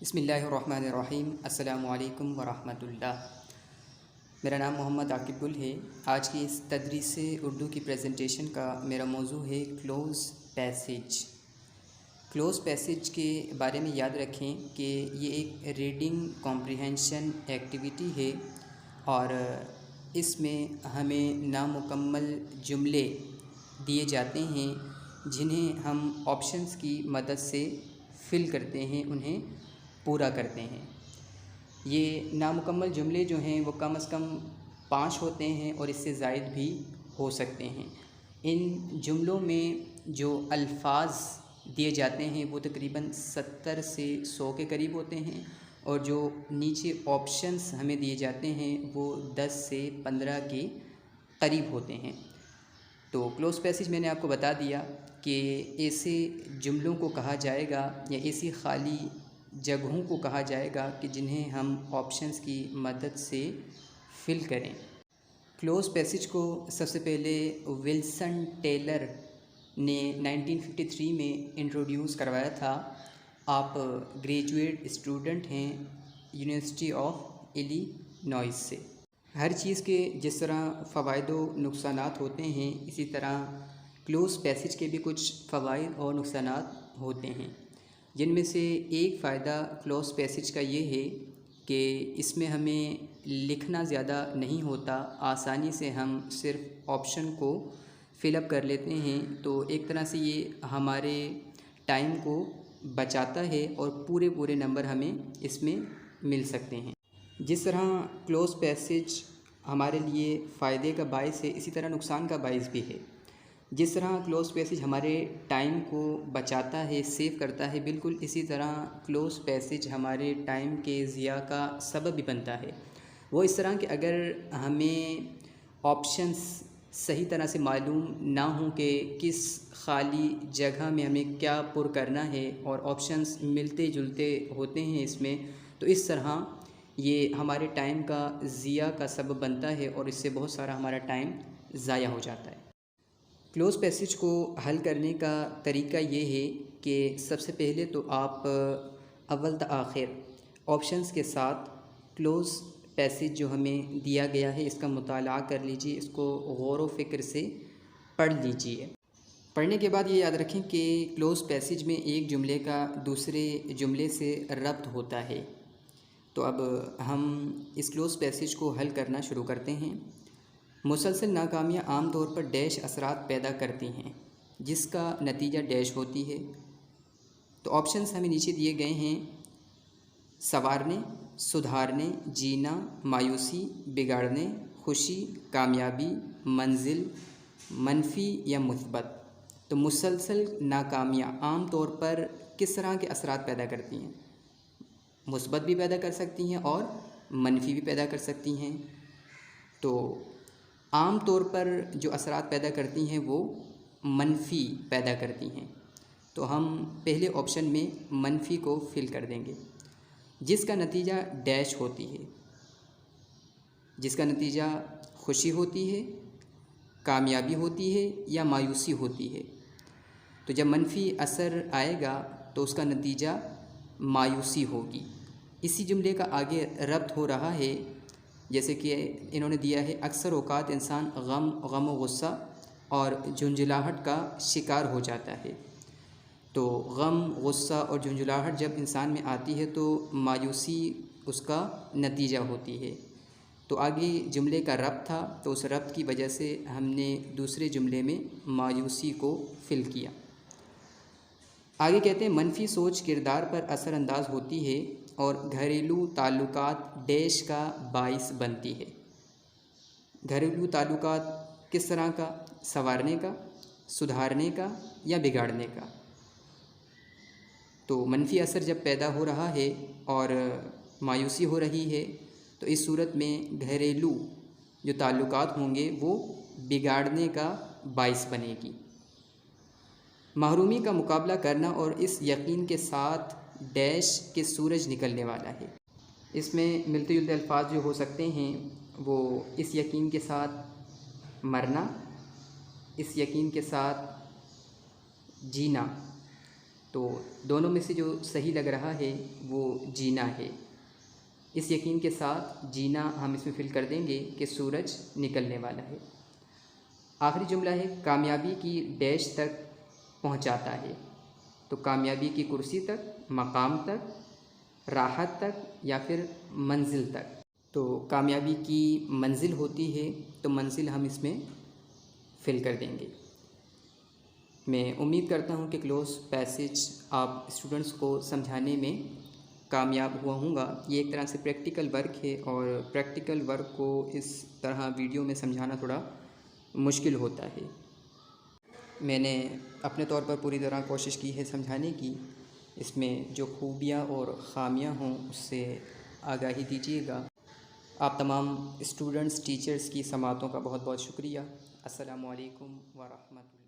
بسم اللہ الرحمن الرحیم۔ السلام علیکم ورحمۃ اللہ۔ میرا نام محمد عاقب گل ہے۔ آج کی اس تدریس اردو کی پریزنٹیشن کا میرا موضوع ہے کلوز پیسج۔ کلوز پیسج کے بارے میں یاد رکھیں کہ یہ ایک ریڈنگ کمپریہنشن ایکٹیویٹی ہے اور اس میں ہمیں نامکمل جملے دیے جاتے ہیں جنہیں ہم آپشنز کی مدد سے فل کرتے ہیں، انہیں پورا کرتے ہیں۔ یہ نامکمل جملے جو ہیں وہ کم از کم 5 ہوتے ہیں اور اس سے زائد بھی ہو سکتے ہیں۔ ان جملوں میں جو الفاظ دیے جاتے ہیں وہ تقریباً 70 سے 100 کے قریب ہوتے ہیں اور جو نیچے آپشنز ہمیں دیے جاتے ہیں وہ 10 سے 15 کے قریب ہوتے ہیں۔ تو کلوز پیسج میں نے آپ کو بتا دیا کہ ایسے جملوں کو کہا جائے گا یا ایسی خالی جگہوں کو کہا جائے گا کہ جنہیں ہم آپشنز کی مدد سے فل کریں۔ کلوز پیسج کو سب سے پہلے ولسن ٹیلر نے 1953 میں انٹروڈیوس کروایا تھا۔ آپ گریجویٹ اسٹوڈنٹ ہیں یونیورسٹی آف ایلینوائس سے۔ ہر چیز کے جس طرح فوائد و نقصانات ہوتے ہیں اسی طرح کلوز پیسج کے بھی کچھ فوائد اور نقصانات ہوتے ہیں، جن میں سے ایک فائدہ کلوز پیسج کا یہ ہے کہ اس میں ہمیں لکھنا زیادہ نہیں ہوتا، آسانی سے ہم صرف آپشن کو فل اپ کر لیتے ہیں۔ تو ایک طرح سے یہ ہمارے ٹائم کو بچاتا ہے اور پورے نمبر ہمیں اس میں مل سکتے ہیں۔ جس طرح کلوز پیسج ہمارے لیے فائدے کا باعث ہے اسی طرح نقصان کا باعث بھی ہے۔ جس طرح کلوز پیسج ہمارے ٹائم کو بچاتا ہے، سیو کرتا ہے، بالکل اسی طرح کلوز پیسج ہمارے ٹائم کے ضیاع کا سبب بھی بنتا ہے۔ وہ اس طرح کہ اگر ہمیں آپشنز صحیح طرح سے معلوم نہ ہوں کہ کس خالی جگہ میں ہمیں کیا پر کرنا ہے اور آپشنز ملتے جلتے ہوتے ہیں اس میں، تو اس طرح یہ ہمارے ٹائم کا ضیاع کا سبب بنتا ہے اور اس سے بہت سارا ہمارا ٹائم ضائع ہو جاتا ہے۔ کلوز پیسج کو حل کرنے کا طریقہ یہ ہے کہ سب سے پہلے تو آپ اول تا آخر آپشنز کے ساتھ کلوز پیسج جو ہمیں دیا گیا ہے اس کا مطالعہ کر لیجیے، اس کو غور و فکر سے پڑھ لیجیے۔ پڑھنے کے بعد یہ یاد رکھیں کہ کلوز پیسج میں ایک جملے کا دوسرے جملے سے ربط ہوتا ہے۔ تو اب ہم اس کلوز پیسج کو حل کرنا شروع کرتے ہیں۔ مسلسل ناکامیاں عام طور پر ڈیش اثرات پیدا کرتی ہیں جس کا نتیجہ ڈیش ہوتی ہے۔ تو آپشنز ہمیں نیچے دیے گئے ہیں: سنوارنے، سدھارنے، جینا، مایوسی، بگاڑنے، خوشی، کامیابی، منزل، منفی یا مثبت۔ تو مسلسل ناکامیاں عام طور پر کس طرح کے اثرات پیدا کرتی ہیں؟ مثبت بھی پیدا کر سکتی ہیں اور منفی بھی پیدا کر سکتی ہیں۔ تو عام طور پر جو اثرات پیدا کرتی ہیں وہ منفی پیدا کرتی ہیں۔ تو ہم پہلے آپشن میں منفی کو فل کر دیں گے، جس کا نتیجہ ڈیش ہوتی ہے، جس کا نتیجہ خوشی ہوتی ہے، کامیابی ہوتی ہے یا مایوسی ہوتی ہے۔ تو جب منفی اثر آئے گا تو اس کا نتیجہ مایوسی ہوگی۔ اسی جملے کا آگے ربط ہو رہا ہے، جیسے کہ انہوں نے دیا ہے اکثر اوقات انسان غم و غصہ اور جھنجھلاہٹ کا شکار ہو جاتا ہے۔ تو غم، غصہ اور جھنجھلاہٹ جب انسان میں آتی ہے تو مایوسی اس کا نتیجہ ہوتی ہے۔ تو آگے جملے کا ربط تھا تو اس ربط کی وجہ سے ہم نے دوسرے جملے میں مایوسی کو فل کیا۔ آگے کہتے ہیں منفی سوچ کردار پر اثر انداز ہوتی ہے اور گھریلو تعلقات ڈیش کا باعث بنتی ہے۔ گھریلو تعلقات کس طرح کا؟ سنوارنے کا، سدھارنے کا یا بگاڑنے کا۔ تو منفی اثر جب پیدا ہو رہا ہے اور مایوسی ہو رہی ہے تو اس صورت میں گھریلو جو تعلقات ہوں گے وہ بگاڑنے کا باعث بنے گی۔ محرومی کا مقابلہ کرنا اور اس یقین کے ساتھ ڈیش کے سورج نکلنے والا ہے۔ اس میں ملتے جلتے الفاظ جو ہو سکتے ہیں وہ اس یقین کے ساتھ مرنا، اس یقین کے ساتھ جینا، تو دونوں میں سے جو صحیح لگ رہا ہے وہ جینا ہے۔ اس یقین کے ساتھ جینا ہم اس میں فل کر دیں گے کہ سورج نکلنے والا ہے۔ آخری جملہ ہے کامیابی کی ڈیش تک پہنچاتا ہے، تو کامیابی کی کرسی تک، مقام تک، راحت تک یا پھر منزل تک۔ تو کامیابی کی منزل ہوتی ہے تو منزل ہم اس میں فل کر دیں گے۔ میں امید کرتا ہوں کہ کلوز پیسج آپ اسٹوڈنٹس کو سمجھانے میں کامیاب ہوا ہوں گا۔ یہ ایک طرح سے پریکٹیکل ورک ہے اور پریکٹیکل ورک کو اس طرح ویڈیو میں سمجھانا تھوڑا مشکل ہوتا ہے۔ میں نے اپنے طور پر پوری طرح کوشش کی ہے سمجھانے کی۔ اس میں جو خوبیاں اور خامیاں ہوں اس سے آگاہی دیجیے گا۔ آپ تمام اسٹوڈنٹس ٹیچرز کی سماعتوں کا بہت بہت شکریہ۔ السلام علیکم ورحمۃ اللہ۔